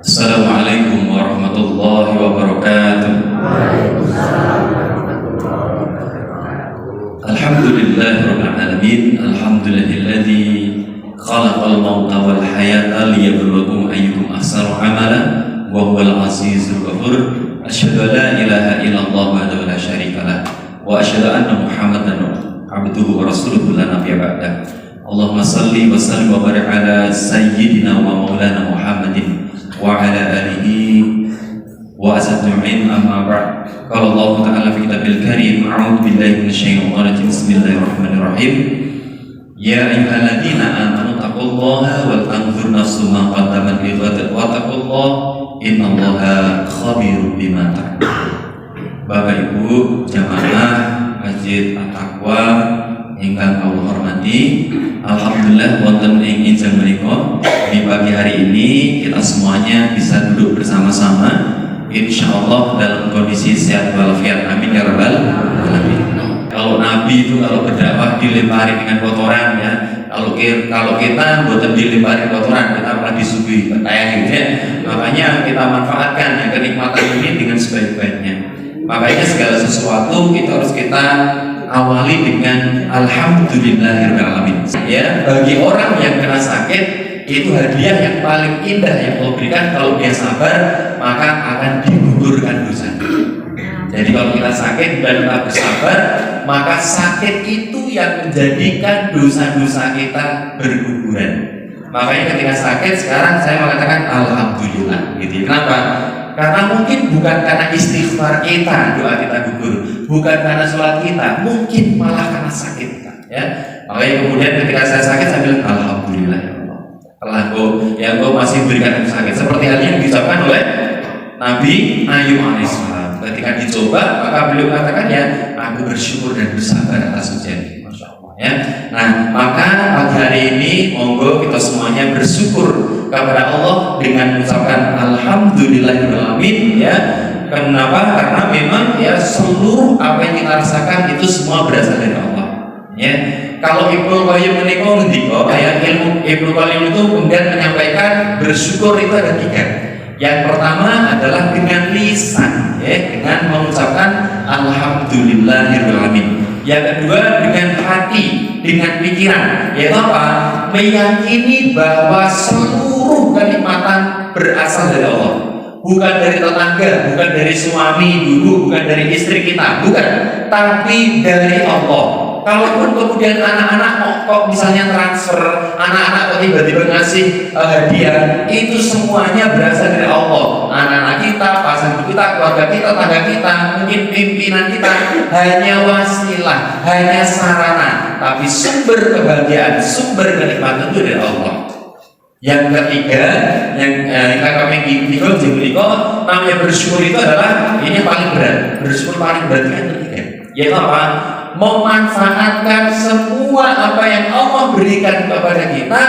Assalamualaikum warahmatullahi wabarakatuh. Alhamdulillahirabbil alamin. Alhamdulillahilladzi khalaqal mauta wal hayata liyabluwakum ayyukum ahsanu amala wa huwal azizul ghafur. Asyhadu an la ilaha illallah wahdahu la syarika lah wa asyhadu anna Muhammadan abduhu wa rasuluhu la nabiyya ba'dah. Allahumma salli wa sallim wa barik ala sayyidina wa maulana Muhammadin wa ala alihi wa ashabihi amma ba'd. Qala Allah Ta'ala fi kitabil karim, a'udzu billahi minasyaitonir rajim. Bismillahirrahmanirrahim. Ya ayyuhalladzina amanu taqullaha wal tanzur nafsum ma qaddamat lighad wa taqullaha innallaha khabirum bima ta'malun. Bapak Ibu jamaah Masjid At-Taqwa ingkang kula hormati, alhamdulillah wonten ing injang menika di pagi hari ini kita semuanya bisa duduk bersama-sama insyaallah dalam kondisi sehat walafiat, amin ya rabbal alamin. Kalau Nabi itu kalau berdakwah dilempari dengan kotoran ya, kalau kita buatan dilempari kotoran kita malah disuguhi kayak gitu ya. Makanya kita manfaatkan ya kenikmatan ini dengan sebaik-baiknya. Makanya segala sesuatu kita harus kita awali dengan alhamdulillahirabbil alamin. Ya, bagi orang yang kena sakit itu hadiah yang paling indah yang Allah berikan. Kalau dia sabar maka akan digugurkan dosa. Jadi kalau kita sakit dan kita bersabar, maka sakit itu yang menjadikan dosa-dosa kita berguguran. Makanya ketika sakit sekarang saya mengatakan alhamdulillah gitu. Kenapa? Karena mungkin bukan karena istighfar kita doa kita gugur, bukan karena sholat kita, mungkin malah karena sakit kita ya. Makanya kemudian ketika saya sakit saya bilang alhamdulillah ya Allah, telah engkau masih berikan aku sakit, seperti halnya yang diucapkan oleh Nabi Ayub alaihissalam. Ketika dicoba maka beliau katakan ya aku bersyukur dan bersabar atas ujian. Masya Allah ya. Nah maka pagi hari ini monggo kita semuanya bersyukur kepada Allah dengan mengucapkan alhamdulillahirrahmanirrahim ya. Kenapa? Karena memang ya seluruh apa yang kita rasakan itu semua berasal dari Allah ya. Kalau Ibnu Qayyim menika ngendika ya, ilmu Ibnu Qayyim itu kemudian menyampaikan bersyukur itu ada tiga. Yang pertama adalah dengan lisan ya, dengan mengucapkan alhamdulillahirrahmanirrahim. Yang kedua dengan hati, dengan pikiran, yaitu apa? Meyakini bahwa seluruh kenikmatan berasal dari Allah, bukan dari tetangga, bukan dari suami, ibu, bukan dari istri kita, bukan, tapi dari Allah. Kalaupun kemudian anak-anak kok misalnya transfer, anak-anak kok tiba-tiba ngasih hadiah, itu semuanya berasal dari Allah. Anak-anak kita, pasangan kita, keluarga kita, tangga kita, mungkin pimpinan kita hanya wasilah, hanya sarana, tapi sumber kebahagiaan, sumber kenikmatan itu dari Allah. Yang ketiga, yang kami tinggal di Meliko, namanya bersyukur itu adalah ini paling berat. Bersyukur paling berat yang ketiga, yaitu apa? Memanfaatkan semua apa yang Allah berikan kepada kita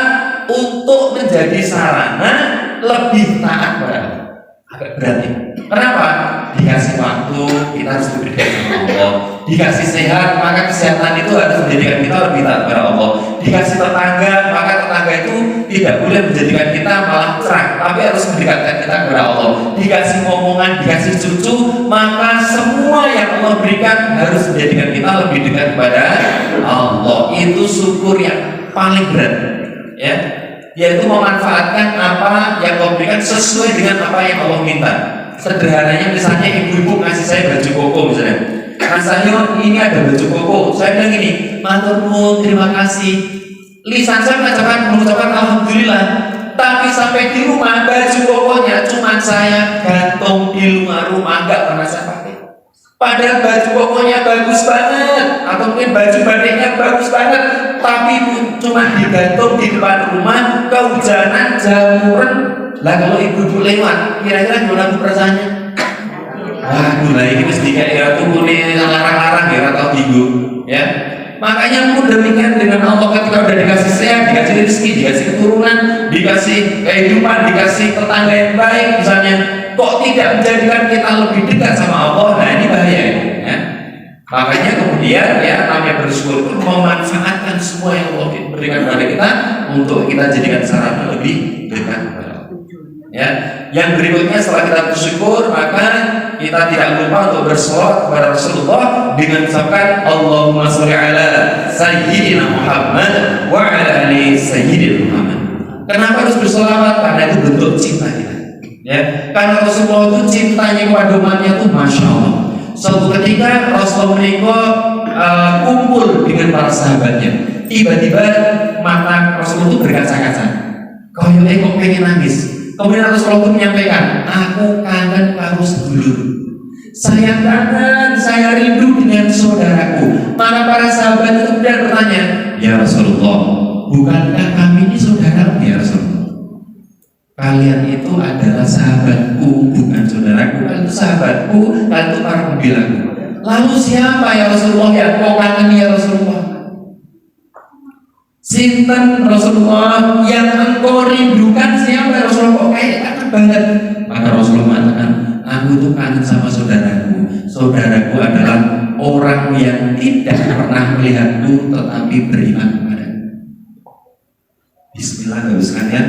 untuk menjadi sarana lebih taat pada Allah. Agak berat ya. Kenapa? Dikasih waktu kita harus diberikan sama Allah. Dikasih sehat maka kesehatan itu harus menjadikan kita lebih taat pada Allah. Dikasih tetangga maka tetangga itu tidak boleh menjadikan kita malah cerah, tapi harus mendekatkan kita kepada Allah. Dikasih ngomongan, dikasih cucu, maka semua yang Allah berikan harus menjadikan kita lebih dekat kepada Allah. Itu syukur yang paling berat ya, yaitu memanfaatkan apa yang Allah berikan sesuai dengan apa yang Allah minta. Sederhananya misalnya ibu-ibu ngasih saya baju koko misalnya, Mas Ahyo ini ada baju koko, saya bilang gini, matur nuwun, terima kasih. Lisan saya mengucapkan alhamdulillah, tapi sampai di rumah baju kokonya cuma saya gantung di luar rumah, nggak pernah saya pakai. Padahal baju kokonya bagus banget, atau mungkin baju batiknya bagus banget, tapi cuma digantung di depan rumah, kehujanan, jamuran. Lah kalau ibu-ibu lewat, kira-kira gimana perasaannya? Waduh lah ini mesti kayak tukune larang-larang ya atau minggu ya. Makanya pun demikian dengan Allah, ketika udah dikasih sehat, dikasih rezeki, dikasih keturunan, dikasih kehidupan, dikasih tetangga yang baik misalnya, kok tidak menjadikan kita lebih dekat sama Allah? Nah ini bahaya ya. Makanya kemudian ya namanya bersyukur itu memanfaatkan semua yang Allah berikan kepada kita untuk kita jadikan sarana lebih dekat kepada Allah. Ya, yang berikutnya setelah kita bersyukur, maka kita tidak lupa untuk berselawat kepada Rasulullah dengan mengucapkan Allahumma sholli ala sayyidina Muhammad wa ala ali sayyidina Muhammad. Kenapa harus berselawat? Karena itu bentuk cinta kita. Ya, karena Rasulullah itu cintanya kepada umatnya itu masya Allah. Suatu ketika Rasulullah menikah kumpul dengan para sahabatnya. Tiba-tiba mata Rasulullah itu berkaca-kaca. Kok pengen nangis. Kemudian Rasulullah itu menyampaikan, aku kangen karo sedulur. Saya kangen, saya rindu dengan saudaraku. Maka para sahabat itu kemudian bertanya, ya Rasulullah, bukankah kami ini saudaramu ya Rasulullah? Kalian itu adalah sahabatku, bukan saudaraku. Kalian itu sahabatku, kalian itu para pembelaku. Lalu siapa ya Rasulullah yang kau kangen ya Rasulullah? Sinten Rasulullah yang engkau rindukan siapa Rasulullah? Kok kayak kangen banget. Maka Rasulullah mengatakan, aku itu kangen sama saudaraku. Saudaraku adalah orang yang tidak pernah melihatku tetapi beriman kepadaku. Bismillah sekalian,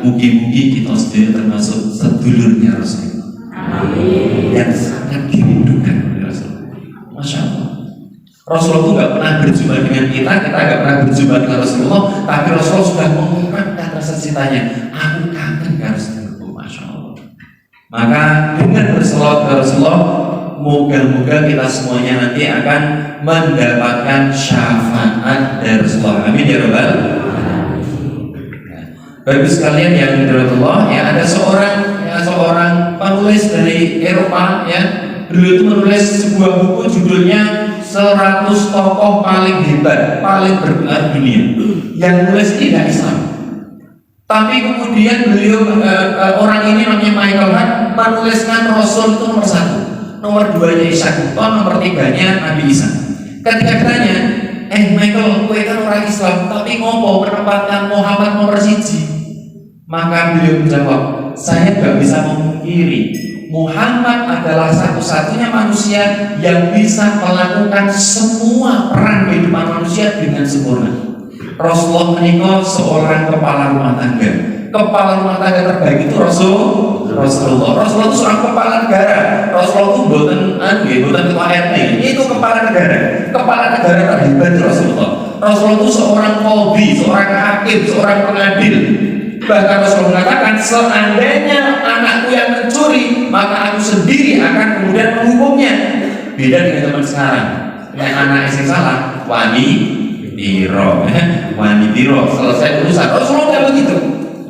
mugi-mugi kita sedaya termasuk sedulurnya Rasulullah. Amin. Yang sangat dirindukan oleh Rasulullah. Masya Allah. Rasulullah itu nggak pernah berjumpa dengan kita nggak pernah berjumpa dengan Rasulullah, tapi Rasulullah sudah mengungkapkan rasa cintanya. Aku kangen dengan Rasulullah, masya Allah. Maka dengan berselawat ke Rasulullah, moga-moga kita semuanya nanti akan mendapatkan syafaat dari Rasulullah. Amin ya Rabbal. Bagi sekalian yang dirahmati Allah, ya ada seorang penulis dari Eropa, ya beliau itu menulis sebuah buku judulnya 100 tokoh paling hebat, paling berpengaruh dunia. Yang nulis tidak Islam. Tapi kemudian beliau orang ini namanya Michael Hart menuliskan Rasul itu nomor 1, nomor 2-nya Isa, nomor 3-nya Nabi Isa. Ketika ditanya, Michael, kowe kan orang Islam, tapi ngopo menempatkan Muhammad nomor 1? Maka beliau menjawab, saya nggak bisa memungkiri Muhammad adalah satu-satunya manusia yang bisa melakukan semua peran kehidupan manusia dengan sempurna. Rasulullah menikah seorang kepala rumah tangga. Kepala rumah tangga terbaik itu Rasulullah. Rasulullah itu seorang kepala negara. Rasulullah itu bukan ketua RT. Itu kepala negara. Kepala negara terhebat itu Rasulullah. Rasulullah itu seorang qadhi, seorang hakim, seorang pengadil. Bahkan Rasulullah mengatakan, seandainya anakku yang mencuri, maka aku sendiri akan kemudian menghukumnya. Beda dengan zaman sekarang. Yang anak yang salah, wani tiro, selesai urusan. Rasulullah tidak begitu.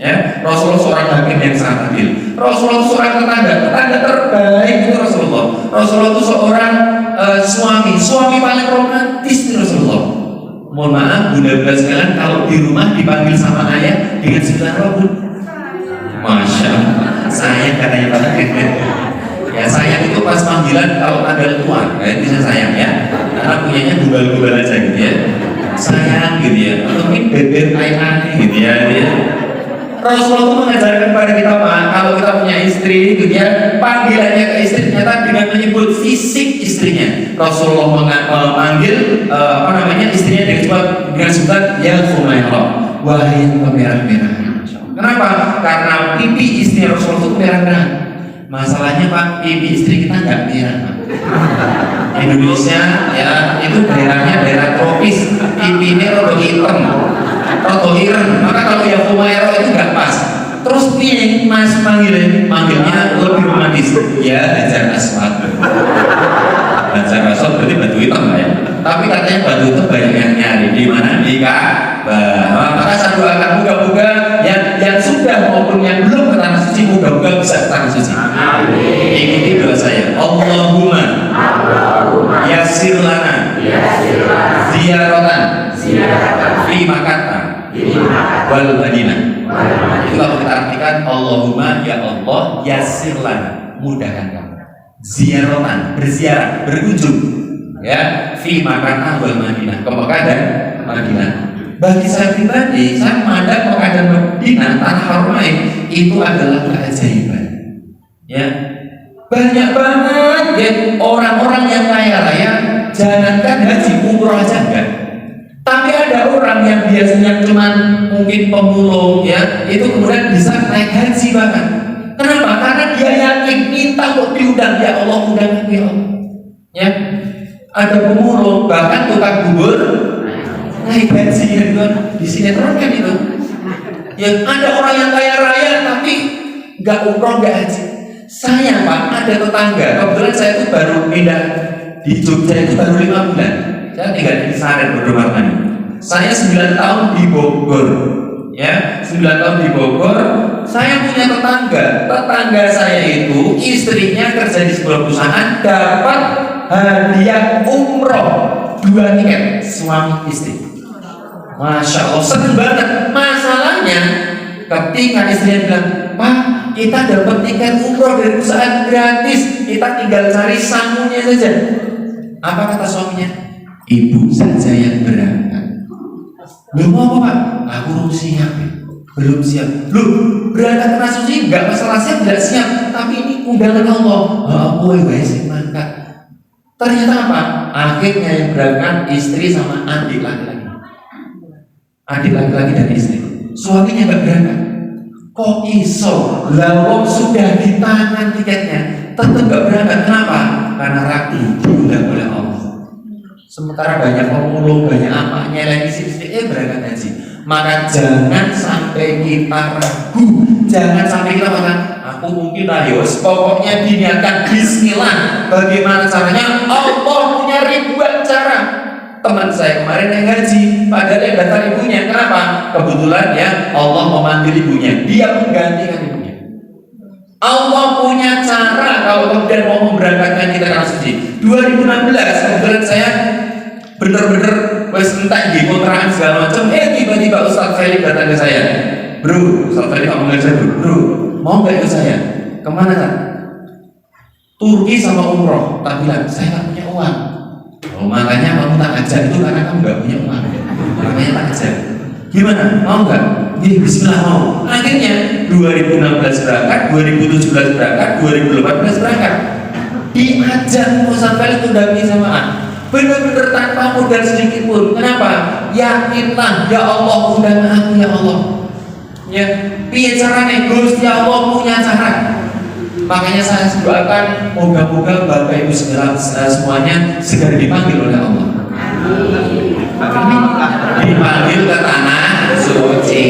Ya, Rasulullah seorang hakim yang sangat adil. Rasulullah seorang tetangga terbaik itu Rasulullah. Rasulullah itu seorang suami paling romantis itu Rasulullah. Mohon maaf, bunda-bunda sekalian, kalau di rumah dipanggil sama ayah dengan sebutan robot, masya Allah, sayang katanya Pak. Ya sayang itu pas panggilan kalau tanggal tua, itu bisa sayang ya, karena punyanya gugal-gugal aja gitu ya, sayang gitu ya, atau mungkin bebek ayah gitu ya. Rasulullah itu mengajarkan kepada kita, Pak, kalau kita punya istri gitu ya, panggilannya ke istri ternyata dengan menyebut fisik istrinya. Rasulullah memanggil istrinya dengan sebutan ya Khumairah, wahai yang kemerah-merah. Kenapa? Karena pipi istri Rasulullah itu merah-merah. Masalahnya Pak, pipi istri kita nggak merah, Pak. Indonesia ya itu daerahnya daerah tropis, pipinya rada hitam, rada ireng. Maka kalau yang Khumairah itu nggak pas. Terus piye Mas manggilnya lebih romantis. Ya Hajar Aswad. Hajar Aswad berarti batu hitam ya. Tapi katanya batu itu banyak yang nyari di mana, di Ka'bah. Maka saya doakan moga-moga yang sudah maupun yang belum ke tanah suci, moga-moga bisa ke tanah suci. Amin. Ikuti doa saya. Allahumma yassir lana ziyaratan fi Makkah wal Madinah. Itu kalau kita artikan Allahumma ya Allah yassir lana, mudahkan kami ziaratan, berziarah, berkunjung ya fi Makkah wal Madinah, ke Mekah dan Madinah. Bagi saya pribadi, saya memandang Mekah dan Madinah, tanah Haramain itu adalah keajaiban. Ya, banyak banget ya orang-orang yang kaya raya, jangankan haji, umroh aja enggak. Tapi ada orang yang biasanya cuma mungkin pemulung ya, itu kemudian bisa naik haji bahkan. kok diundang, ya Allah undang aku ya Allah. Ya, ada pemulung, bahkan tukang bubur naik gaji ya, di sinetron kan itu. Ya ada orang yang kaya raya tapi nggak umroh nggak haji. Saya Pak, ada tetangga, kebetulan saya itu baru pindah di Jogja itu baru 5 bulan. Saya tinggal di Saren Bodomarmani. Saya 9 tahun di Bogor. Ya, 9 tahun di Bogor. Saya punya tetangga saya itu istrinya kerja di sebuah perusahaan, dapat hadiah umroh 2 tiket suami istri. Masya Allah, seneng banget. Masalahnya ketika istrinya bilang, Pak, kita dapat tiket umroh dari perusahaan gratis, kita tinggal cari sangunya saja. Apa kata suaminya? Ibu saja yang berangkat. Belum apa Pak? Aku belum siap. Loh, berangkat ke Nasuci enggak masalah siap, tidak siap. Tapi ini undangan Allah. Aku sih mangkat. Ternyata apa? Akhirnya yang berangkat istri sama adik laki-laki. Adik laki-laki dan istri. Suaminya enggak berangkat. Kok iso? Lawang sudah di tangan tiketnya, tetap enggak berangkat. Kenapa? Karena ragu diundang oleh Allah. Sementara banyak pemulung, banyak apa nyeleng istri berangkat haji. Maka jangan sampai kita ragu, jangan sampai kita mengatakan aku mungkin ayo, pokoknya diniatkan Bismillah. Bagaimana caranya? Allah punya ribuan cara. Teman saya kemarin yang haji, padahal yang daftar ibunya. Kenapa? Kebetulan ya Allah memanggil ibunya, dia menggantikan ibunya. Allah punya cara kalau kemudian mau memberangkatkan kita ke Tanah Suci. 2016 kebetulan saya bener-bener wes entak di kontrakan segala macam. Tiba-tiba Ustaz Felix datang ke saya. Bro, Ustaz Felix ngomong ke saya, bro, mau nggak ikut saya? Kemana kan? Turki sama umroh. Tak bilang, saya nggak punya uang. Oh, makanya kamu tak ajak itu karena kamu nggak punya uang. Makanya tak ajak. Gimana? Mau nggak? Bismillah mau. Akhirnya 2016 berangkat, 2017 berangkat, 2018 berangkat. Diajak Ustaz Felix itu dampingi sama benar-benar tanpa modal sedikit pun. Kenapa? Yakinlah, ya Allah undang aku ya Allah. Ya, piye caranya? Gusti Allah punya cara. Makanya saya doakan moga-moga Bapak Ibu semuanya segera dipanggil oleh Allah. Dipanggil ke Tanah Suci.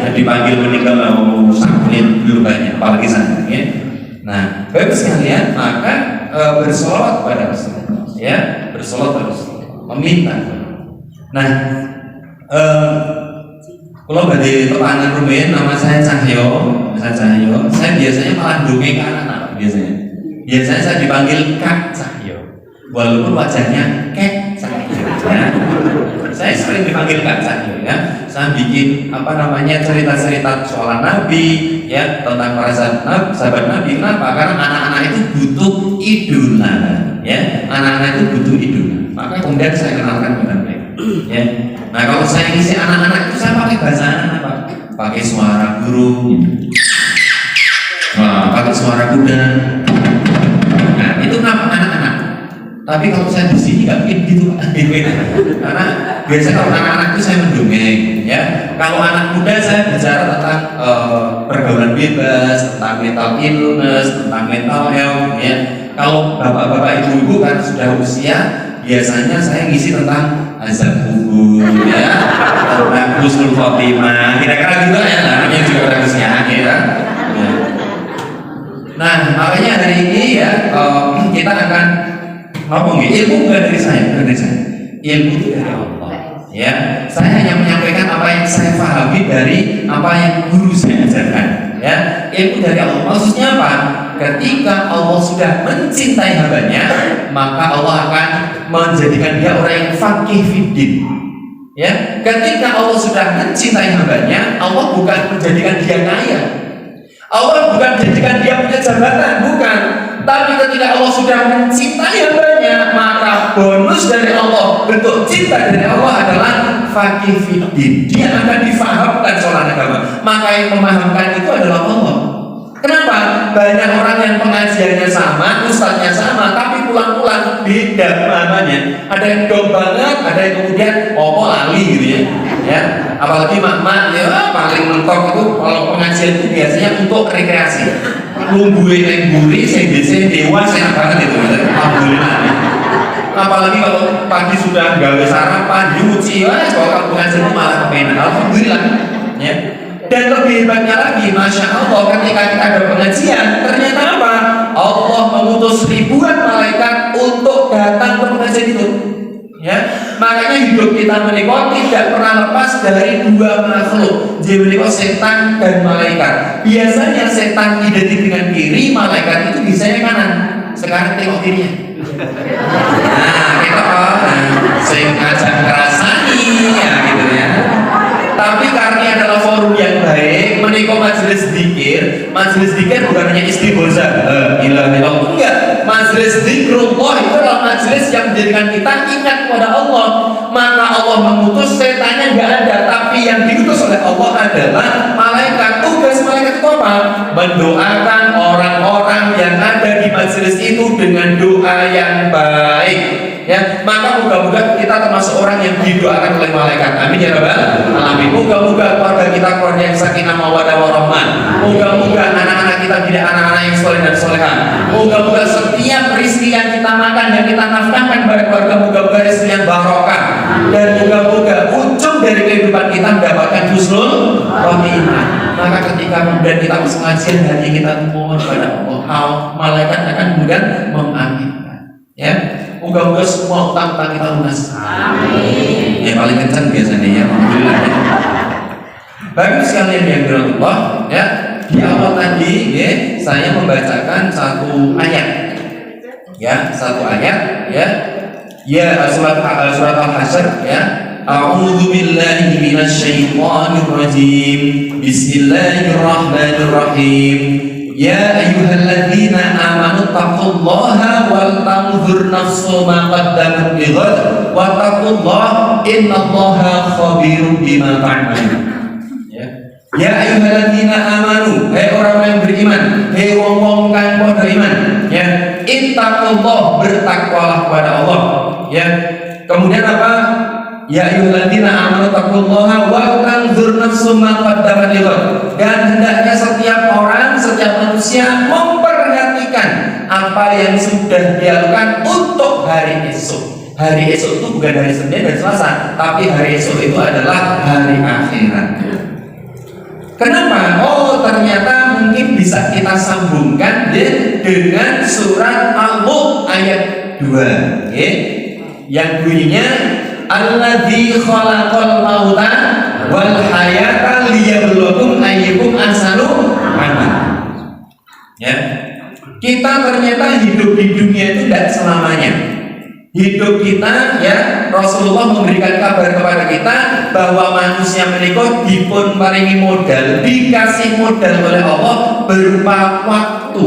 Nah, dipanggil meninggal mau sakit belum banyak, apalagi saya. Ya. Nah, Bapak sekalian, maka bersolawat kepada Rasulullah. Ya, bersolat terus meminta. Nah, kalau bagi tepanan rumen, nama saya Cahyo. Saya biasanya malah dongeng ke anak-anak biasanya saya dipanggil Kak Cahyo, walaupun wajahnya Kek Cahyo. Ya. Saya sering dipanggil Kak Cahyo. Ya, saya bikin cerita-cerita soal Nabi, ya, tentang para sahabat Nabi. Kenapa? Karena anak-anak itu butuh idola. Ya, anak-anak itu butuh idola. Maka kemudian saya kenalkan kepada mereka. Ya. Nah, kalau saya ngisi anak-anak itu saya pakai bahasa anak, Pak. Pakai suara burung. Pakai suara kuda. Nah, itu nama anak-anak. Tapi kalau saya di sini nggak mungkin gitu, Pak. Karena biasanya kalau anak-anak itu saya mendongeng. Ya, kalau anak muda saya bicara tentang pergaulan bebas, tentang mental illness, tentang mental health. Ya. Kalau bapak-bapak ibu-ibu kan sudah usia, biasanya saya ngisi tentang azab kubur, ya, tentang husnul khotimah, kira-kira gitu ya, namanya juga orang usia, ya. Nah, makanya hari ini ya kita akan ngomong ilmu bukan dari saya, ilmu itu dari Allah. Ya, saya hanya menyampaikan apa yang saya pahami dari apa yang guru saya ajarkan. Ya, ilmu dari Allah. Maksudnya apa? Ketika Allah sudah mencintai hambanya, maka Allah akan menjadikan dia orang yang faqih fiddin. Ya, ketika Allah sudah mencintai hambanya, Allah bukan menjadikan dia kaya. Allah bukan menjadikan dia punya jabatan, bukan. Tapi ketika Allah sudah mencintai hambanya, maka bonus dari Allah, bentuk cinta dari Allah adalah faqih fiddin. Dia akan difahamkan soal agama. Maka yang memahamkan itu adalah Allah. Kenapa? Banyak orang yang pengajiannya sama, ustadznya sama, tapi pulang-pulang beda pemahamannya. Ada yang dong banget, ada yang kemudian lali gitu ya. Ya, apalagi mak-mak ya paling mentok itu kalau pengajian itu biasanya untuk rekreasi. Lumbuhe ning mburi sing dhisik dewa enak banget itu. Alhamdulillah. Apalagi kalau pagi sudah gawe sarapan, nyuci, kalau pengajian itu malah kepenak. Alhamdulillah. Ya. Dan lebih hebatnya lagi, Masya Allah, ketika kita ada pengajian, ternyata apa? Allah mengutus ribuan malaikat untuk datang ke pengajian itu. Ya, makanya hidup kita menikah tidak pernah lepas dari dua makhluk, yaitu setan dan malaikat. Biasanya setan identik dengan kiri, malaikat itu biasanya kanan. Sekarang tengok kirinya. Nah, kita saya ngajak ngerasani ya gitu ya. Tapi karena adalah forum yang baik, menikah majelis zikir bukan hanya istighosah, enggak. Majelis zikrullah itu adalah majelis yang menjadikan kita ingat kepada Allah. Maka Allah mengutus, setannya enggak ada, tapi yang diutus oleh Allah adalah malaikat. Tugas malaikat itu apa? Mendoakan orang-orang yang ada di majelis itu dengan doa yang baik. Ya, maka moga-moga kita termasuk orang yang didoakan oleh malaikat. Amin ya rabbal alamin. Moga-moga keluarga kita keluarga yang sakinah mawaddah warahmah. Moga-moga anak-anak kita tidak anak-anak yang soleh dan soleha. Moga-moga setiap rezeki yang kita makan dan kita nafkahkan kepada keluarga, moga-moga rezeki yang barokah. Dan moga-moga ujung dari kehidupan kita mendapatkan husnul khotimah. Maka ketika kemudian kita bersengaja hanya kita mohon kepada Allah, malaikat akan kemudian mengaminkan. Ya. Moga-moga semua utang-utang kita lunas. Amin. Ya paling kencang biasanya ya. Alhamdulillah. Bagi sekalian yang berdoa, ya di awal tadi, ya saya membacakan satu ayat, ya satu ayat, ya surat Al-Hasyr, ya. A'udzu billahi minasyaitonir rajim. Bismillahirrahmanirrahim. Ya ayyuhalladzina amanu taqullaha wal tanzur nafsu ma qaddamat lighad wattaqullaha innallaha khabirum bima ta'malun. Ya ayyuhalladzina amanu, hai orang-orang yang beriman, hai wong-wong kang padha iman, ya ittaqullah, bertakwalah kepada Allah. Ya. Kemudian apa? Ya ayyuhalladzina amanu taqullaha wa tanzur nafsum ma qaddamat lighad. Dan hendaknya setiap orang, setiap manusia memperhatikan apa yang sudah dia lakukan untuk hari esok. Hari esok itu bukan hari Senin dan Selasa, tapi hari esok itu adalah hari akhirat. Kenapa? Oh, ternyata mungkin bisa kita sambungkan dengan surat Al-Mulk ayat 2, yang bunyinya alladzi khalaqal mauta wal hayata liyabluwakum ayyukum ahsanu amala. Ya. Kita ternyata hidup di dunia itu tidak selamanya. Hidup kita, ya Rasulullah memberikan kabar kepada kita bahwa manusia menikah dipun paringi modal, dikasih modal oleh Allah berupa waktu.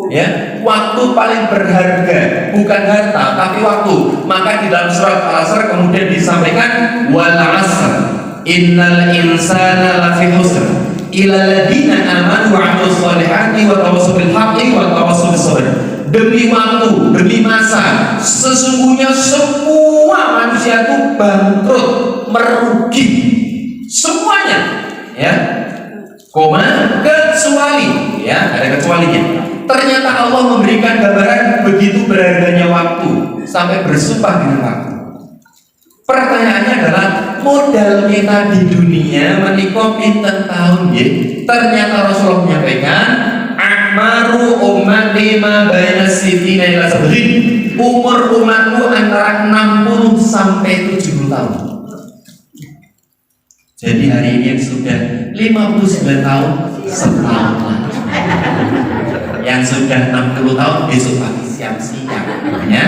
Ya, waktu paling berharga, bukan harta tapi waktu. Maka di dalam surat Al-Asr kemudian disampaikan wal 'asr innal insana lafi khusr illa alladziina aamanu wa 'amilus shalihati wa tawassaw bil haqqi wa tawassaw bis sabr. Demi waktu, demi masa, sesungguhnya semua manusia itu bangkrut, merugi semuanya, ya. Kecuali, ya ada kecualinya. Ternyata Allah memberikan gambaran begitu berharganya waktu sampai bersumpah dengan waktu. Pertanyaannya adalah modal kita di dunia menikah pinten tahun ya? Ternyata Rasulullah menyampaikan akmaru ummati ma baina sittina ila sab'in. Umur umatku antara 60 sampai 70 tahun. Jadi hari ini yang sudah 59 tahun setahun lagi. Yang sudah 60 tahun besok pagi siap-siap, ya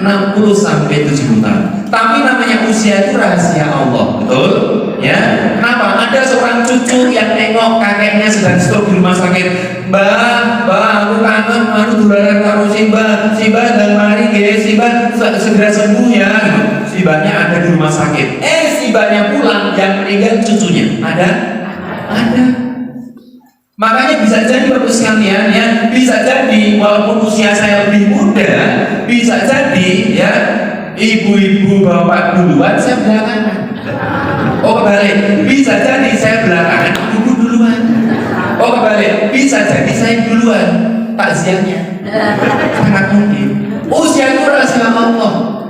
60 sampai 70 tahun. Tapi namanya usia itu rahasia Allah, betul? Ya. Kenapa? Ada seorang cucu yang nengok kakeknya sedang stroke di rumah sakit. Mbak, aku kangen, aku dularan karo si Mbak dan mari guys, si Mbak segera sembuh ya. Si Mbaknya ada di rumah sakit. Si Mbaknya pulang, yang meninggal cucunya. Ada. Makanya bisa jadi bagus sekali. sekalian ya, bisa jadi walaupun usia saya lebih muda, bisa jadi ya ibu-ibu bapak duluan, saya belakangan. Oh kebalik, bisa jadi saya belakangan, ibu duluan. Oh kebalik, bisa jadi saya duluan, takziahnya. Sangat mungkin. Usia itu rahasia Allah.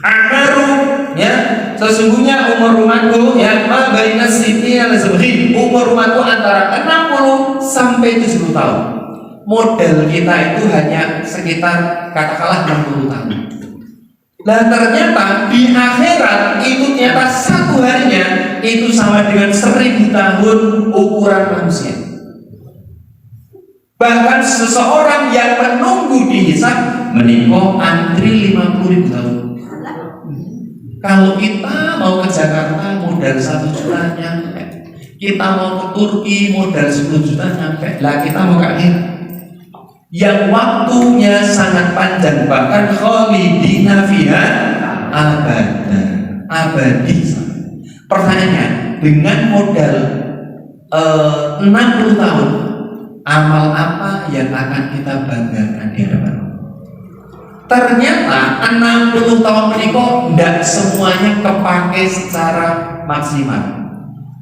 Amaru ya, sesungguhnya umur umatku ya, ma baina sittina wa sab'in, umur umatku antara 60 sampai 70 tahun. Model kita itu hanya sekitar katakanlah 60 tahun. Dan ternyata di akhirat itu ternyata satu harinya itu sama dengan 1000 tahun ukuran manusia. Bahkan seseorang yang menunggu dihisab menikah antri 50.000 tahun. Kalau kita mau ke Jakarta modal 1 juta nyampe, kita mau ke Turki modal 10 juta nyampe, lah kita mau ke akhirat yang waktunya sangat panjang, bahkan khalidina fiha abadan, abadi. Pertanyaannya, dengan modal 60 tahun, amal apa yang akan kita banggakan di hadapan Allah? Ternyata 60 tahun menikah tidak semuanya kepake secara maksimal.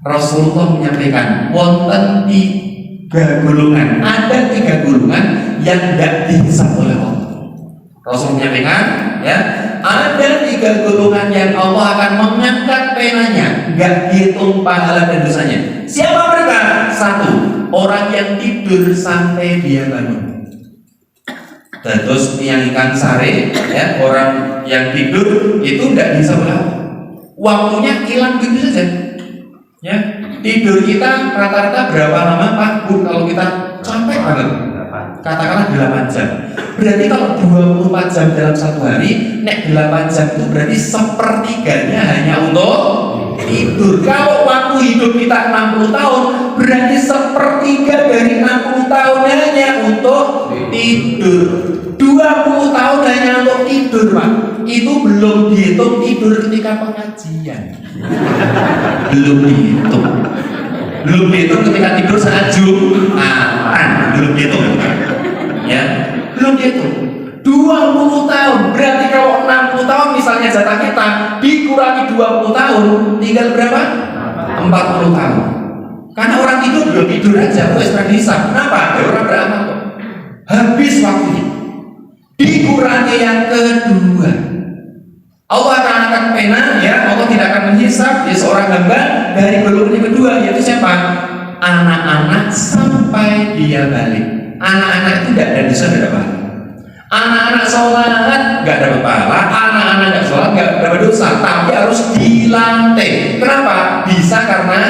Rasulullah menyampaikan wonten 3 golongan, ada 3 golongan yang tidak dihisab oleh Allah. Rasul menyampaikan ya, ada 3 golongan yang Allah akan mengangkat penanya, nggak dihitung pahala dan dosanya. Siapa mereka? 1, orang yang tidur sampai dia bangun. Terus yang ikan sare ya, orang yang tidur itu tidak bisa berapa, waktunya hilang begitu saja ya. Tidur kita rata-rata berapa lama Pak Bu? Kalau kita capek banget katakanlah 8 jam, berarti kalau 24 jam dalam satu hari, nek 8 jam itu berarti sepertiganya hanya untuk tidur. Kalau waktu hidup kita 60 tahun, berarti sepertiga dari 60 tahun hanya untuk tidur. 20 tahun hanya untuk tidur Pak. Itu belum dihitung tidur ketika pengajian. Belum dihitung. Belum dihitung ketika tidur saat Jumatan. Belum dihitung. Ya, belum dihitung. 20 tahun, berarti kalau 60 tahun misalnya jatah kita dikurangi 20 tahun, tinggal berapa? 40 tahun. Karena orang tidur belum tidur aja, wes terhisab. Kenapa? Ya orang beramal kok. Habis waktunya. Dikurangi yang kedua, Allah akan angkat pena ya, Allah tidak akan menghisab ya seorang hamba dari golongan yang kedua, yaitu siapa? Anak-anak sampai dia balik. Anak-anak itu tidak ada dosa, tidak ada pahala. Anak-anak sholat nggak dapat pahala, anak-anak nggak sholat nggak dapat dosa, tapi harus dilantik. Kenapa? Bisa karena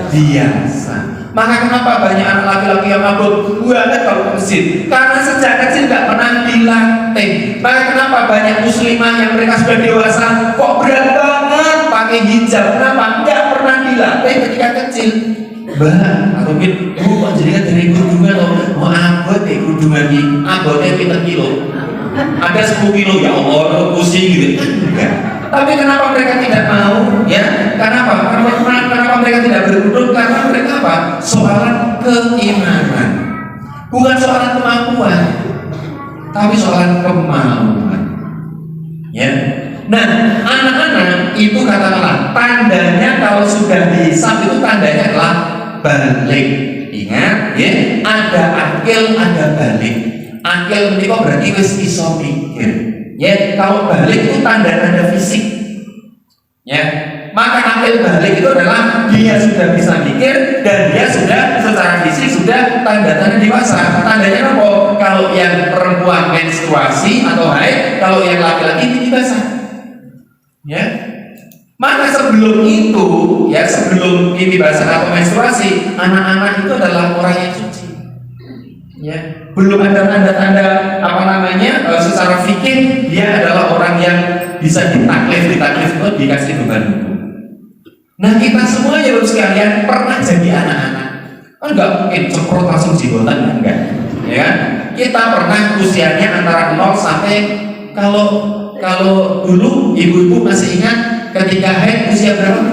biasa. Maka kenapa banyak anak laki-laki yang mabuk banget kalau ke masjid? Karena sejak kecil nggak pernah dilatih. Maka kenapa banyak muslimah yang mereka sudah dewasa kok berat banget pakai hijab? Kenapa? Nggak pernah dilatih ketika kecil. Mbak, atau Bu, kok jadi dari kerudungan loh? Mau abot ya kerudungan ini? Abotnya kita kilo. Ada 10 kilo, ya Allah, pusing gitu. Enggak. Tapi kenapa mereka tidak mau? Ya, kenapa mereka tidak berkerudung? Karena mereka apa? Soalan keimanan, bukan soalan kemampuan, tapi soalan kemauan. Ya. Nah, anak-anak itu katakanlah tandanya kalau sudah dihisab itu tandanya adalah balik. Ingat, ya, ada akil, ada balik. Akil itu berarti wis iso mikir. Ya, kalau balik itu tanda fisik. Ya, maka akil balik itu adalah dia sudah bisa mikir dan dia sudah secara fisik sudah tanda-tanda dewasa. Tandanya apa? Kalau yang perempuan menstruasi atau haid, kalau yang laki-laki ini basah. Ya, maka sebelum itu, ya sebelum ini basah atau menstruasi, anak-anak itu adalah orang yang suci. Ya, belum ada tanda-tanda apa namanya secara fikih dia adalah orang yang bisa ditaklif itu dikasih beban hukum. Nah kita semua ya sekalian pernah jadi anak-anak, kan nggak mungkin ceprot langsung jigotan, enggak, ya kan? Kita pernah usianya antara 0 sampai kalau dulu ibu-ibu masih ingat ketika haid usia berapa?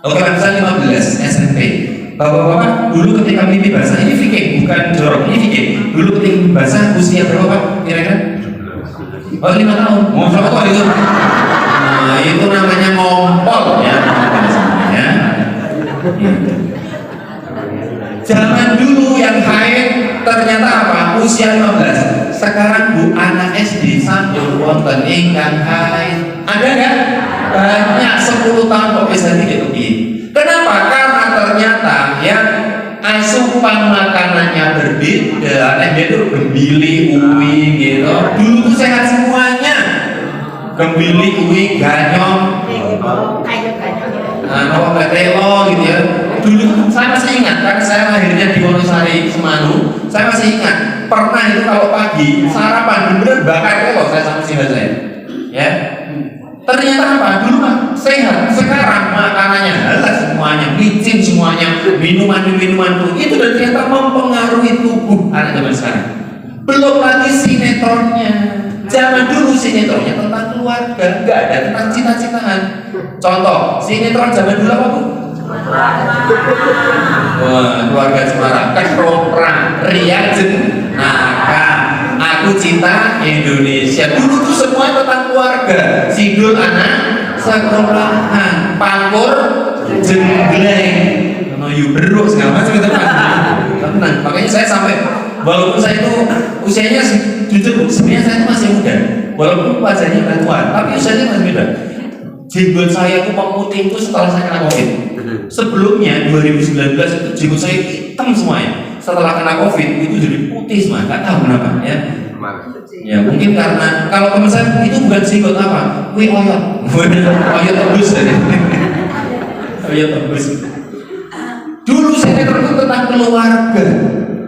Oke, misalnya 15 SMP. Bapak-bapak dulu ketika mimpi basah, ini fikih bukan jorok, ini fikih. Dulu ketika mimpi basah usia berapa Pak? Kira-kira? Oh 5 tahun. Mau berapa itu? Nah itu namanya ngompol ya. Ya. Zaman dulu yang haid ternyata apa? Usia 15. Sekarang Bu anak SD sampun wonten ingkang haid. Ada nggak? Banyak 10 tahun kok bisa gitu. Kenapa? Karena ternyata ya asupan makanannya berbeda. Dia tuh gembili, uwi gitu. Dulu tuh sehat semuanya. Gembili, uwi, ganyong, nah, telo gitu ya. Dulu saya masih ingat karena saya lahirnya di Wonosari Semanu. Saya masih ingat pernah itu kalau pagi sarapan bener bakar telo saya sama sini saya. Ya. Ternyata apa? Dulu mah sehat. Sekarang makanannya halal semuanya, micin semuanya, minuman tuh itu dan ternyata mempengaruhi tubuh anak zaman sekarang. Belum lagi sinetronnya. Zaman dulu sinetronnya tentang keluarga, nggak ada tentang cita-citaan. Contoh, sinetron zaman dulu apa Bu? Wah, keluarga Semarang, Ketoprak, Ria Jenaka, Aku Cinta Indonesia. Dulu tuh semua tentang keluarga. Sidul anak sekolahan, Pangkur Jenggleng, Noyu Beruk segala macam itu kan. Tenang, makanya saya sampai walaupun saya itu usianya jujur sebenarnya saya itu masih muda, walaupun wajahnya udah tua, tapi usianya masih muda. Jenggot saya itu memutih itu setelah saya kena COVID. Sebelumnya 2019 itu jenggot saya hitam semuanya. Setelah kena COVID itu jadi putih semua, nggak tahu kenapa ya. Ya mungkin karena kalau teman saya itu bukan jenggot apa, wih oyot, oyot tebus tadi. Oyot tebus. Dulu sinetron itu tentang keluarga.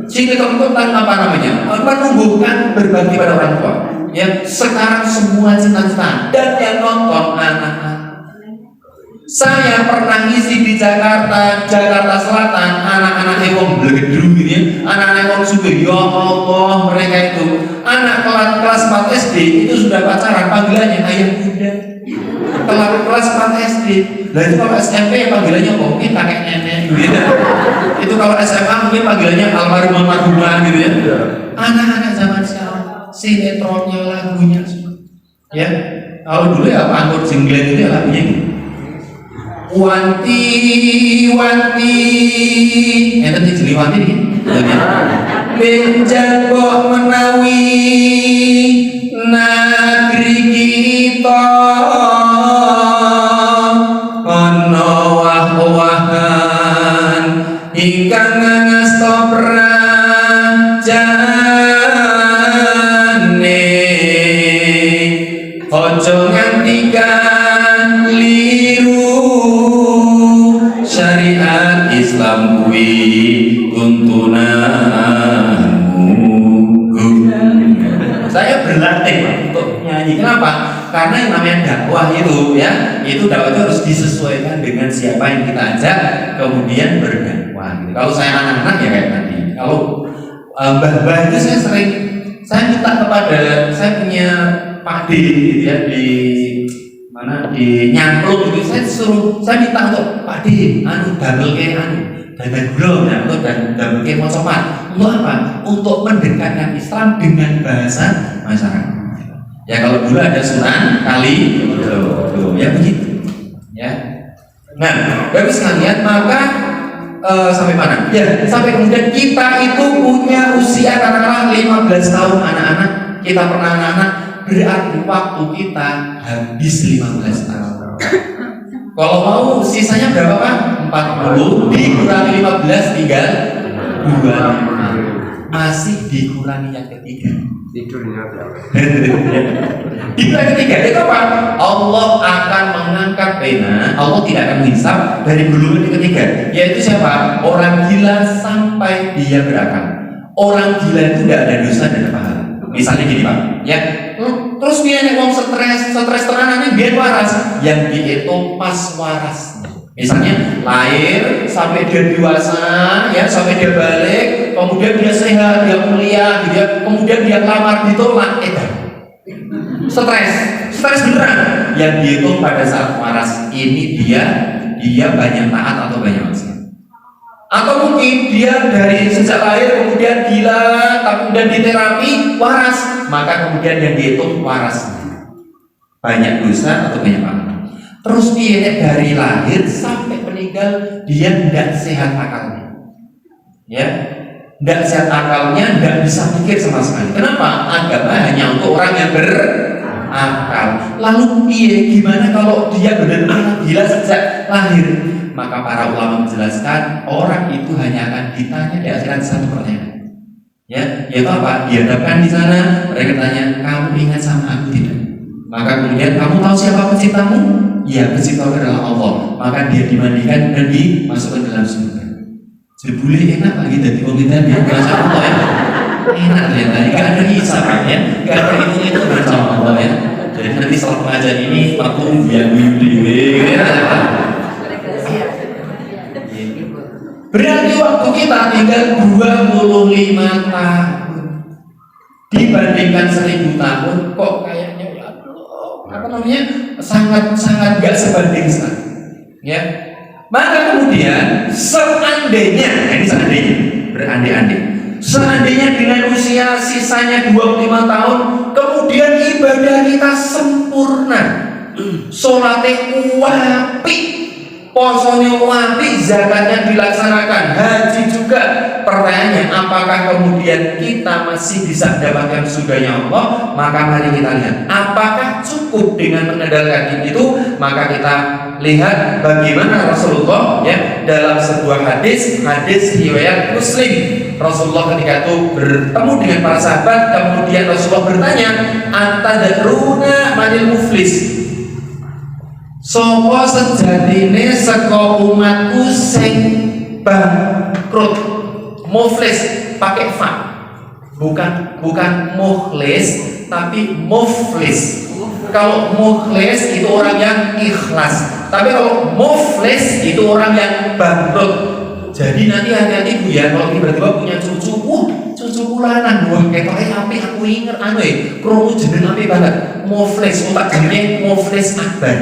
Sinetron itu tentang apa namanya? Menumbuhkan berbakti pada orang tua. Ya sekarang semua cita-cita dan yang nonton anak-anak. Saya pernah ngisi di Jakarta Selatan, anak-anak wong blegedru gitu ya, anak-anak wong sugih. Ya Allah, mereka itu anak kelas 4 SD itu sudah pacaran, panggilannya ayah bunda. Kelas 4 SD. Nah itu kalau SMP panggilannya kok mungkin kakek nenek gitu. Itu kalau SMA mungkin panggilannya almarhum gitu ya. Anak-anak zaman sekarang sinetronnya, lagunya semua. Ya, kalau dulu ya Pangkur Jenggleng itu ya lagunya gitu. Wanti, enten dijeli wanti nih. Benjangkok menawi negeri kita ana wah-wahan ingkang ngasta prajane aja ngantikan syariat Islam kuwi tuntunanmu. Saya berlatih untuk nyanyi. Kenapa? Karena yang namanya dakwah itu ya, itu dakwah itu harus disesuaikan dengan siapa yang kita ajak kemudian berdakwah. Gitu. Kalau saya anak-anak ya kayak tadi. Kalau mbah-mbah itu saya minta kepada saya punya padi gitu ya di mana di Nyamplung gitu, saya minta untuk Pak D, damel ke dadar gula atau damel ke mocopat. Untuk apa? Untuk mendekatkan Islam dengan bahasa masyarakat. Ya kalau dulu ada Sunan Kali, ya begitu. Ya. Nah, Bapak sekalian, maka sampai mana? Ya, sampai kemudian kita itu punya usia katakanlah 15 tahun anak-anak, kita pernah anak-anak. Berarti waktu kita habis 15 tahun. Kalau mau sisanya berapa Pak? 40 dikurangi 15 tinggal 25. Masih dikurangi yang ketiga. Tidurnya berapa? Dikurangi ketiga itu apa? Allah akan mengangkat pena. Allah tidak akan menghisap dari golongan ketiga. Yaitu siapa? Orang gila sampai dia berakal. Orang gila itu tidak ada dosa dan pahala. Misalnya gini Pak, ya. Terus dia nih wong stres teranannya biar waras. Yang dihitung pas waras. Misalnya lahir sampai dia dewasa, ya sampai dia balik, kemudian dia sehat, dia kuliah, kemudian dia lamar ditolak, stres beneran. Yang dihitung pada saat waras ini dia banyak taat atau banyak maksiat. Atau mungkin dia dari sejak lahir kemudian gila, tapi kemudian diterapi waras, maka kemudian yang dihitung warasnya banyak dosa atau banyak amal. Terus dia dari lahir sampai meninggal dia tidak sehat akalnya, ya, tidak sehat akalnya, tidak bisa pikir sama sekali. Kenapa? Agama hanya untuk orang yang berakal. Lalu gimana kalau dia benar-benar gila sejak lahir? Maka para ulama menjelaskan orang itu hanya akan ditanya di akhirat satu pertanyaan, ya, yaitu apa? Dihadapkan di sana, mereka tanya, kamu ingat sama aku tidak? Maka kemudian kamu tahu siapa penciptamu? Ya, penciptamu adalah Allah. Maka dia dimandikan dan dimasukkan dalam surga. Jebule enak lagi dari komentar dia merasa Allah ya. Enak ternyata, nggak ada hisab ya, nggak ada itu bersama Allah ya. Jadi nanti setelah pengajian ini aku biar beli ya. Berarti waktu kita tinggal 25 tahun dibandingkan 1000 tahun, kok kayaknya ya Allah, sangat gak sebanding sekali, ya. Maka kemudian seandainya, ini seandainya, berandai-andai, seandainya dengan usia sisanya 25 tahun, kemudian ibadah kita sempurna, sholatnya apik, posonnya apik, zakatnya dilaksanakan, haji juga. Pertanyaannya, apakah kemudian kita masih bisa mendapatkan surganya Allah? Maka mari kita lihat, apakah cukup dengan mengandalkan itu? Maka kita lihat bagaimana Rasulullah ya dalam sebuah hadis riwayat Muslim. Rasulullah ketika itu bertemu dengan para sahabat, kemudian Rasulullah bertanya, "Antadruna manil muflis?" Sopo sejatine saka umatku sing bangkrut. Muflis pakai fa, bukan mukhlis tapi muflis. Kalau mukhlis itu orang yang ikhlas, tapi kalau muflis itu orang yang bangkrut. Jadi nanti hati-hati Bu ya, kalau tiba-tiba punya cucu, cucuku lanang, wah ketoknya api, aku inget kromo jeneng api banget, muflis, otak jenenge muflis akbar.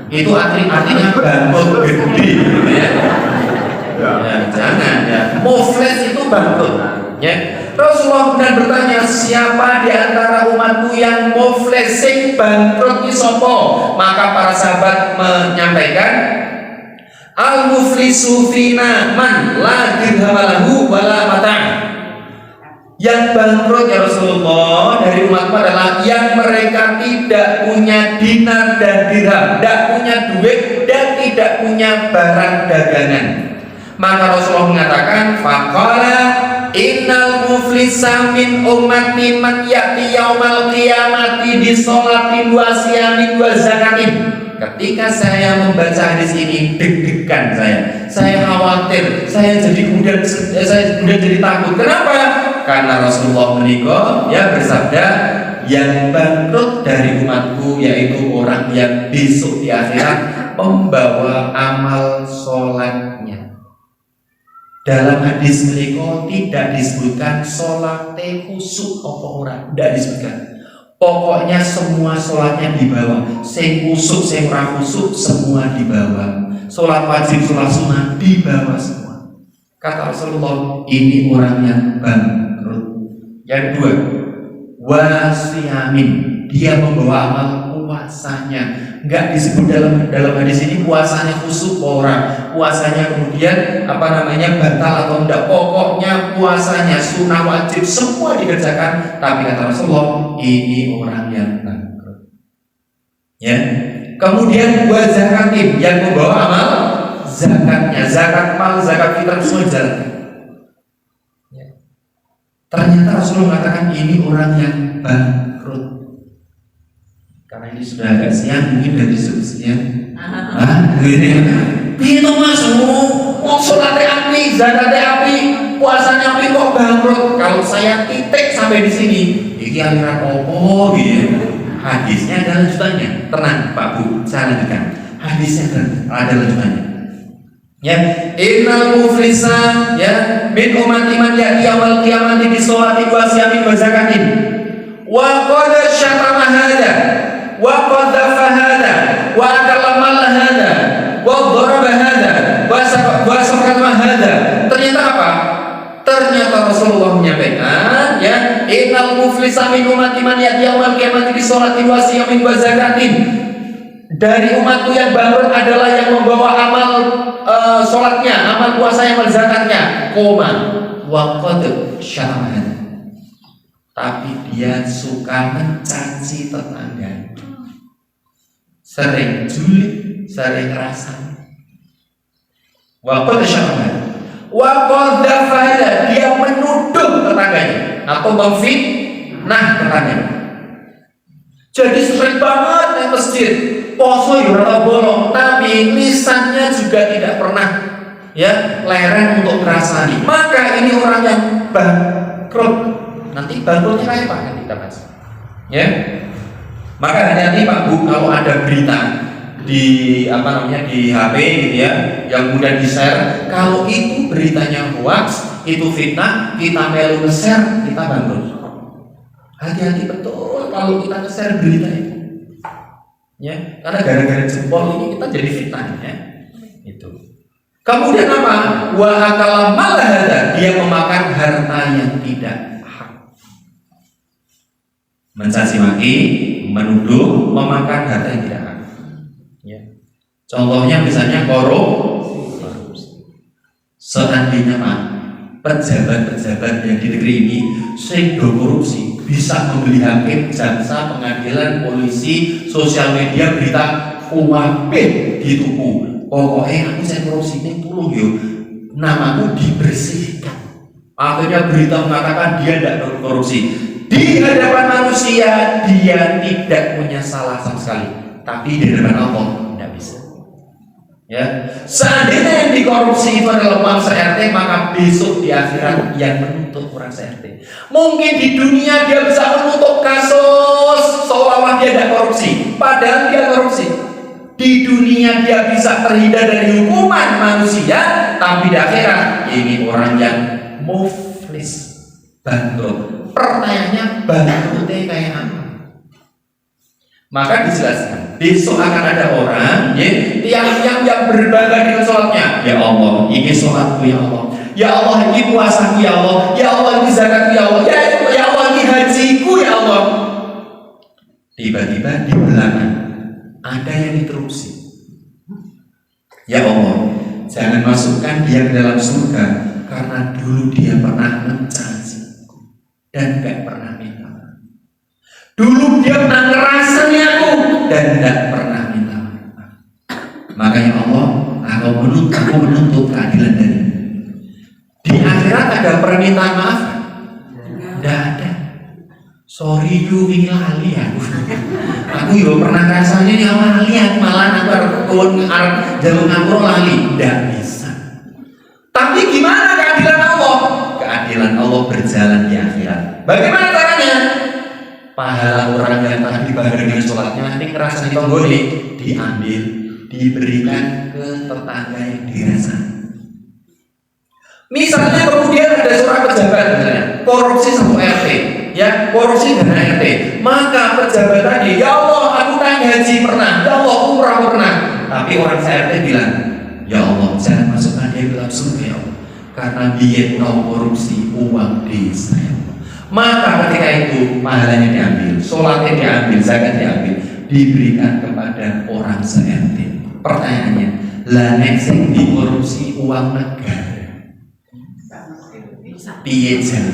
Itu artinya bangkrut gede, gitu ya. Ya, jangan ya. Muflis itu bangkrut. Ya. Rasulullah kemudian bertanya, siapa di antara umatku yang muflis sing bangkrut iki sapa? Maka para sahabat menyampaikan, al muflisu fina man la dirham lahu wala mata'. Yang bangkrut ya Rasulullah dari umatku adalah yang mereka tidak punya dinar dan dirham, tidak punya duit dan tidak punya barang dagangan. Maka Rasulullah mengatakan, faqala innal muflisa min ummati man ya'ti yaumal qiyamati bi sholatin wa siyamin wa zakatin. Ketika saya membaca hadis ini, deg-degan saya khawatir, saya kemudian jadi takut. Kenapa? Karena Rasulullah menikah ya bersabda, yang bangkrut dari umatku yaitu orang yang besok di akhirat membawa amal sholatnya. Dalam hadis menika tidak disebutkan sholatnya khusyuk apa ora, tidak disebutkan. Pokoknya semua sholatnya dibawa, sing khusyuk, sing ora khusyuk semua dibawa. Sholat wajib, sholat sunnah dibawa semua. Kata Rasulullah, ini orang yang bangkrut. Yang kedua, wasiyamin, dia membawa amal puasanya. Enggak disebut dalam hadis ini puasanya khusyuk orang, puasanya kemudian batal atau enggak, pokoknya puasanya sunnah wajib semua dikerjakan. Tapi kata Rasulullah, ini orang yang bangkrut. Ya. Kemudian buat zakatin, yang membawa amal zakatnya, zakat mal, zakat fitrah semua jalankan. Ya. Ternyata Rasulullah mengatakan ini orang yang bangkrut. Karena ini sudah agak siang, mungkin dari siang. Itu mas, mau sholatnya api, zakatnya api, puasanya api, kok bangkrut? Kalau saya titik sampai di sini, ini aliran opo gitu. Hadisnya ada lanjutannya. Tenang Pak Bu, saya lanjutkan. Hadisnya ada lanjutannya. Ya, innal muflisa ya min ummati man ya'ti yaumil qiyamati bi sholati wa siyamin wa zakatin. Wa qad syatama hadza wa qadhafa hadza wa akallama hadza wa daraba hadza wa sakama hadza innal muflisa min ummati man yati yaumal qiyamati bi sholatin wa siyamin wa zakatin. Dari umatku yang bangkrut adalah yang membawa amal sholatnya, amal puasanya, amal zakatnya, koma wa qad syahad, tapi dia suka mencaci tetangga, sering julid, sering rasa. Wa qad syahad wa qad dafala, dia menuduh tetangganya atau memfitnah tetangganya. Jadi sering banget naik masjid, poso ya ora bolong, tapi lisannya juga tidak pernah ya lereng untuk merasani. Maka ini orang yang bangkrut. Nanti bangkrutnya kayak apa kan kita bahas. Ya. Maka hati-hati Pak Bu kalau ada berita di di HP gitu ya, yang mudah di-share, kalau itu beritanya hoax, itu fitnah, kita melu nge-share, kita bangkrut. Hati-hati betul kalau kita nge-share berita itu. Ya, karena gara-gara jempol ini kita jadi fitnah ya. Itu. Kemudian apa? Wa akala malahada, dia memakan harta yang tidak hak. Mencaci maki, menuduh, memakan harta yang tidak hak. Ya. Contohnya misalnya korupsi. Seandainya Pak, pejabat-pejabat yang di negeri ini sing do korupsi bisa membeli hakim, jaksa, pengadilan, polisi, sosial media, berita, uapin dituku. Pokoknya aku saya korupsi ini tolong yo, namaku dibersihkan. Akhirnya berita mengatakan dia tidak korupsi. Di hadapan manusia dia tidak punya salah sama sekali, tapi di hadapan Allah tidak bisa. Ya, seandainya yang dikorupsi itu adalah uang se-RT, maka besok di akhirat yang menuntut orang se-RT. Mungkin di dunia dia bisa menutup kasus seolah-olah dia tidak korupsi, padahal dia korupsi. Di dunia dia bisa terhindar dari hukuman manusia, tapi di akhirat ini orang yang muflis, bangkrut. Pertanyaannya bangkrutnya kayak apa? Maka dijelaskan, besok akan ada orang yang berbangga dengan sholatnya. Ya Allah, ini sholatku ya Allah. Ya Allah, ini puasaku ya Allah. Ya Allah, ini zakatku ya Allah. Ya Allah, ini hajiku ya Allah. Tiba-tiba di belakang ada yang interupsi. Ya Allah, jangan masukkan dia ke dalam surga karena dulu dia pernah mencaci dan gak pernah minta. Dulu dia pernah ngerasani aku dan tidak pernah minta maaf. Makanya Allah, aku menuntut keadilan darimu. Di akhirat ada permintaan maaf? Tidak ada. Sorry you, ini lali aku. Aku juga pernah rasanya ini lali aku, malah aku harus jalur ngapur lali. Tidak bisa. Tapi gimana keadilan Allah? Keadilan Allah berjalan di akhirat. Bagaimana caranya? Pahala orang yang tadi dibayar dengan sholatnya ini kerasa di tonggoli, diambil, diberikan ke tetangga yang dirasa. Misalnya kemudian ada seorang pejabat misalnya korupsi satu RT, ya korupsi dana RT, maka pejabat tadi, ya Allah aku naik haji pernah, ya Allah umrah pernah, tapi orang RT bilang, ya Allah jangan masukkan dia ke dalam surga ya Allah, karena dia tahu korupsi uang desa. Maka ketika itu pahalanya diambil, sholatnya diambil, zakat diambil, diberikan kepada orang se-RT. Pertanyaannya, lah nek sing dikorupsi uang negara. Piye jan?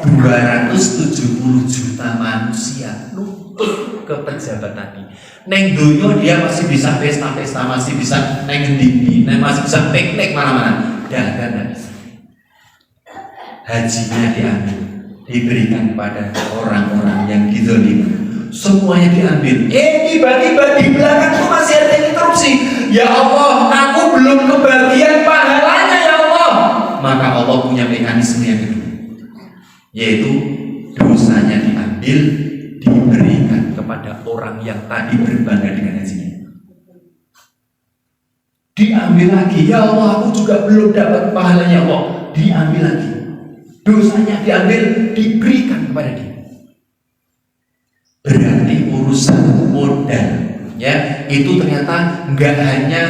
270 juta manusia nuntut ke pejabat tadi. Neng donya dia masih bisa pesta-pesta, masih bisa neng ngendi, masih bisa piknik mana-mana. Dagang enggak bisa. Hajinya diambil, diberikan kepada orang-orang yang dizalimi. Semuanya diambil. Tiba-tiba di belakang itu masih ada yang interupsi. Ya Allah, aku belum kebagian pahalanya ya Allah. Maka Allah punya mekanisme yang kedua, yaitu dosanya diambil, diberikan kepada orang yang tadi berbangga dengan hajinya. Diambil lagi, ya Allah, aku juga belum dapat pahalanya Allah. Diambil lagi. Dosanya diambil, diberikan kepada dia. Berarti urusan modal, ya itu ternyata nggak hanya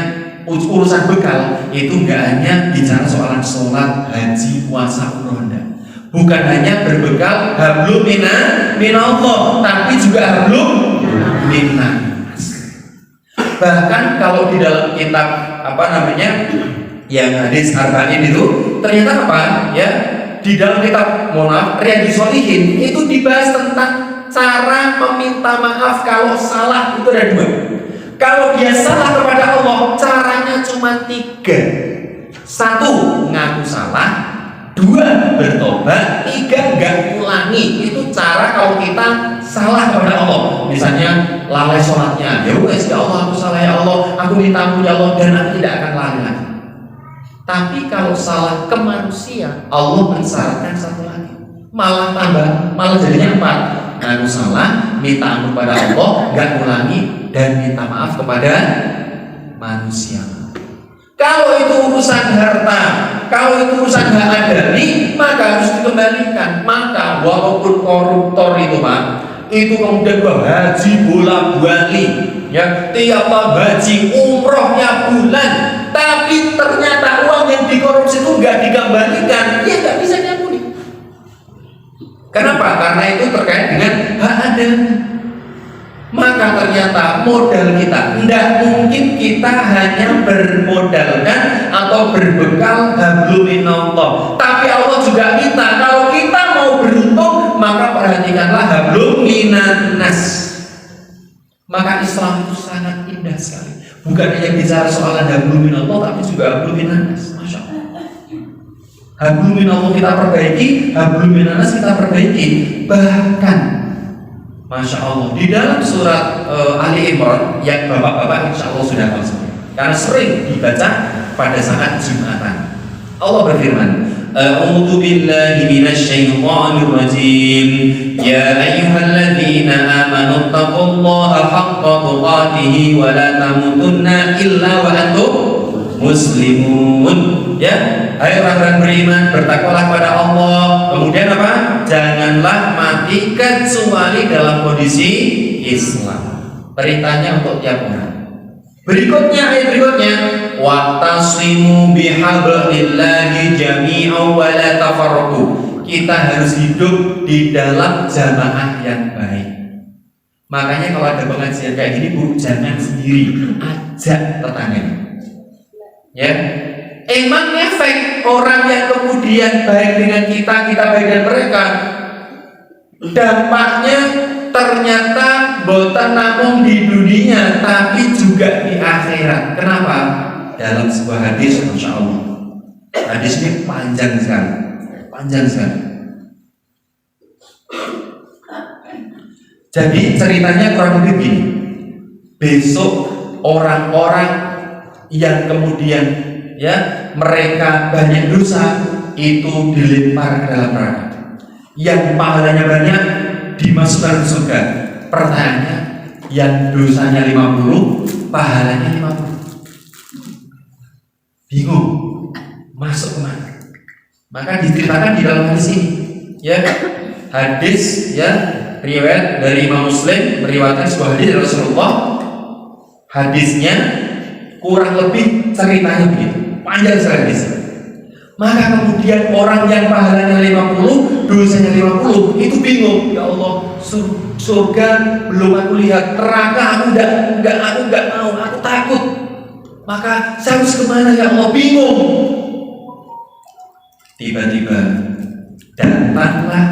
urusan bekal, itu nggak hanya bicara soalan sholat, haji, puasa, umroh. Bukan hanya berbekal hablum minallah, tapi juga hablum minnas. Bahkan kalau di dalam kitab yang hadis arba'in itu ternyata apa? Ya, di dalam kitab Riyadhus Shalihin itu dibahas tentang cara meminta maaf kalau salah. Itu ada 2. Kalau dia salah kepada Allah, caranya cuma 3. 1, ngaku salah. 2, bertobat. 3, nggak ulangi. Itu cara kalau kita salah kepada Allah. Misalnya lalai sholatnya, ya wes ya Allah, aku salah ya Allah, aku minta ampun ya Allah, dan aku tidak akan lalai lagi. Tapi kalau salah ke manusia, Allah mensyaratkan 1 lagi, malah jadinya 4. Ngaku salah, minta ampun pada Allah, nggak ulangi, dan minta maaf kepada manusia. Kalau itu urusan harta, kalau itu urusan hak adami, maka harus dikembalikan. Maka walaupun koruptor itu Pak, itu kemudian haji bolak-balik, ya tiap tahun haji umrohnya bulan, tapi ternyata uang yang dikorupsi itu nggak dikembalikan, ya nggak bisa diampuni. Kenapa? Karena itu terkait dengan hak adami. Maka ternyata modal kita tidak mungkin kita hanya bermodalkan atau berbekal hablum minallah, tapi Allah juga minta kalau kita mau beruntung maka perhatikanlah hablum minannas. Maka Islam itu sangat indah sekali, bukan hanya bicara soal hablum minallah tapi juga hablum minannas. Masya Allah, hablum minallah kita perbaiki, hablum minannas kita perbaiki. Bahkan Masya Allah, di dalam surat Ali Imran yang bapak-bapak insya Allah sudah tahu semua, karena sering dibaca pada saat Jumatan. Allah berfirman, A'udzu billahi minasyaitonir rajim. Ya ayyuhalladzina amanu taqullaha haqqa tuqatih wa la tamutunna illa wa antum muslimun. Ya, hai orang-orang beriman, bertakwalah pada Allah. Kemudian apa? Janganlah mati kecuali dalam kondisi Islam. Perintahnya untuk tiap orang. Ayat berikutnya, wa'tasimu bihablillahi jami'an wa la tafarraqu. Kita harus hidup di dalam jamaah yang baik. Makanya kalau ada pengajian kayak gini, Bu, jangan sendiri, ajak tetangganya. Ya, emang efek orang yang kemudian baik dengan kita baik dengan mereka, dampaknya ternyata boten namung di dunia tapi juga di akhirat. Kenapa? Dalam sebuah hadis, Masya Allah, hadis ini panjang sekali. Jadi ceritanya kurang lebih gini. Besok orang-orang yang kemudian mereka banyak dosa itu dilempar ke dalam neraka. Yang pahalanya banyak dimasukkan ke surga. Pertanyaannya, yang dosanya 50, pahalanya 50. Bingung masuk kemana? Maka diceritakan di dalam hadis ini, hadis riwayat dari Imam Muslim, meriwayatkan sebuah hadis dari Rasulullah. Hadisnya kurang lebih ceritanya begitu, panjang sekali. Maka kemudian orang yang pahalanya 50, dosanya 50, itu bingung. Ya Allah, surga belum aku lihat, neraka aku enggak mau, aku takut. Maka saya harus kemana ya Allah? Bingung. Tiba-tiba datanglah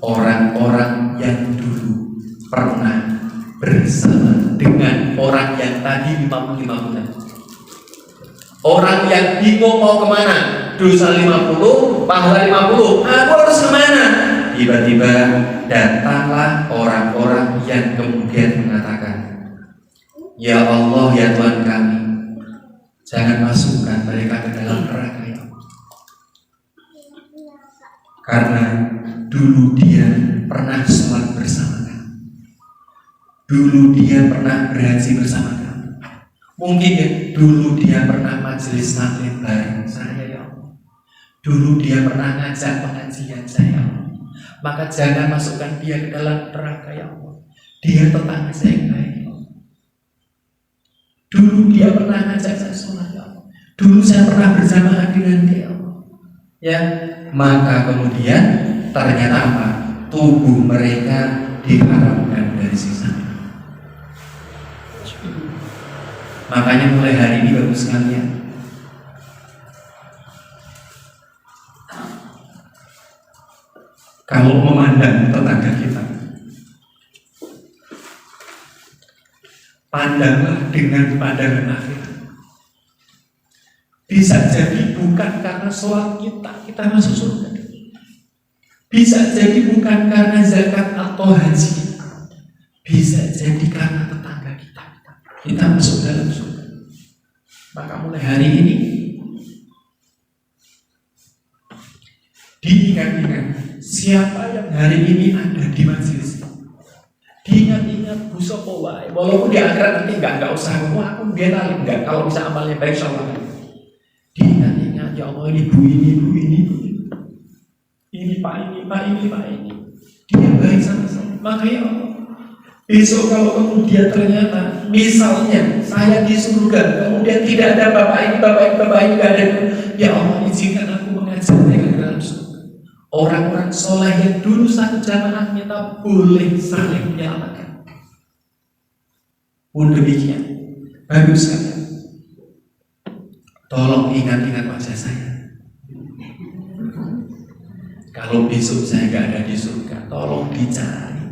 orang-orang yang dulu pernah bersama dengan orang yang tadi 50 tadi. Orang yang bingung mau kemana, dosa 50, pahala 50, aku harus kemana? Tiba-tiba datanglah orang-orang yang kemudian mengatakan, ya Allah, ya Tuhan kami, jangan masukkan mereka ke dalam neraka ya Allah. Karena dulu dia pernah sholat bersama kami, dulu dia pernah berhaji bersama kami. Mungkin ya, dulu dia pernah majelis taklim bareng saya ya Allah. Dulu dia pernah ngajak pengajian saya ya Allah. Maka jangan masukkan dia ke dalam neraka ya Allah. Dia tetangga saya yang baik ya Allah. Dulu dia pernah ngajak saya sholat ya Allah. Dulu saya pernah berjamaah dengan dia ya Allah. Ya, maka kemudian ternyata apa? Tubuh mereka diharamkan dari siksa. Makanya mulai hari ini bagus sekalian, kalau memandang tetangga kita, pandanglah dengan pandangan akhirat. Bisa jadi bukan karena sholat kita masuk surga. Bisa jadi bukan karena zakat atau haji. Bisa jadi karena tetangga kita masuk dalam surga. Maka mulai hari ini diingat-ingat siapa yang hari ini ada di majelis. Diingat-ingat Bu Sopo wae. Walaupun di akhirat nanti enggak usah wah aku biar alim enggak, kalau bisa amalnya baik insyaallah. Diingat-ingat, ya Allah ini bu ini pak ini dia baik sama saya. Maka ya Allah, besok kalau kemudian ternyata misalnya saya di surga, kemudian tidak ada bapak ini enggak ada, ya Allah izinkan aku mengajak mereka ke dalam surga. Orang-orang soleh yang dulu satu jamaah kita boleh saling menyelamatkan. Pun demikian, bagus kan? Tolong ingat-ingat wajah saya. Kalau besok saya nggak ada di surga, tolong dicari.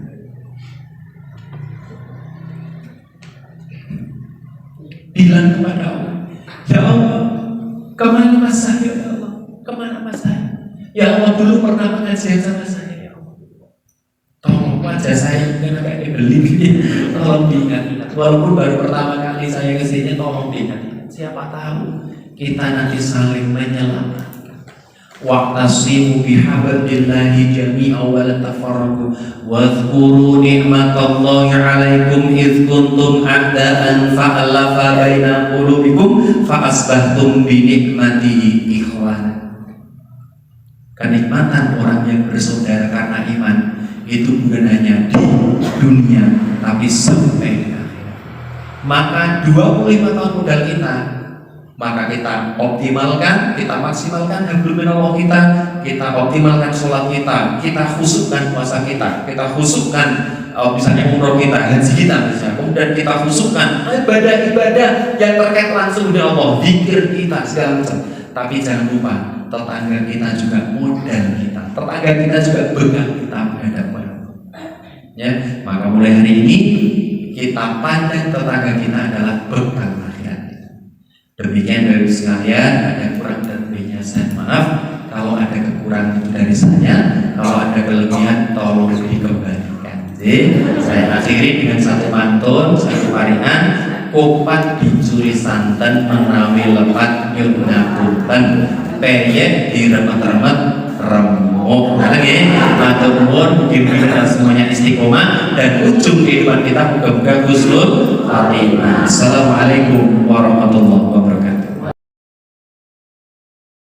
Bilang kepada Allah, ya Allah, kemana mas saya? Ya Allah, kemana mas saya? Ya Allah, dulu pernah mengajar sama saya. Ya Allah, tolong wajah saya karena kayak dibeli. Tolong diingat-ingat. Walaupun baru pertama kali saya kesini, tolong diingat-ingat. Siapa tahu kita nanti saling menyelamatkan. Wa'tasimu bihablillahi jami'an wa la tafarraqu wadhkuru ni'matallahi 'alaikum idh kuntum a'da'an fa'alafa baina qulubikum fa'asbahtum bi ni'matihi ikhwana. Kenikmatan orang yang bersaudara karena iman itu bukan hanya di dunia tapi sampai di akhirat. Maka 25 tahun modal kita, maka kita optimalkan, kita maksimalkan hablum minallah kita optimalkan sholat kita khusyukkan puasa kita khusyukkan misalnya umroh kita, haji kita misalnya, kemudian kita khusyukkan ibadah-ibadah yang terkait langsung dengan Allah, zikir kita segala macam. Tapi jangan lupa tetangga kita juga modal kita, tetangga kita juga bekal kita menghadapi ya. Maka mulai hari ini kita pandang tetangga kita adalah bekal. Demikian dari sekalian, ada kurang dan lebihnya saya maaf. Kalau ada kekurangan itu dari saya, kalau ada kelebihan tolong dikembalikan. Jadi saya akhiri dengan satu pantun, satu paringan. Kopat dicuri santan menawi lepat nyun ngapunten, peyek diremet-remet remuk. Nah lagi, matur nuwun, mugi-mugi semuanya istiqomah dan ujung kehidupan kita moga-moga husnul khatimah. Assalamualaikum warahmatullahi wabarakatuh.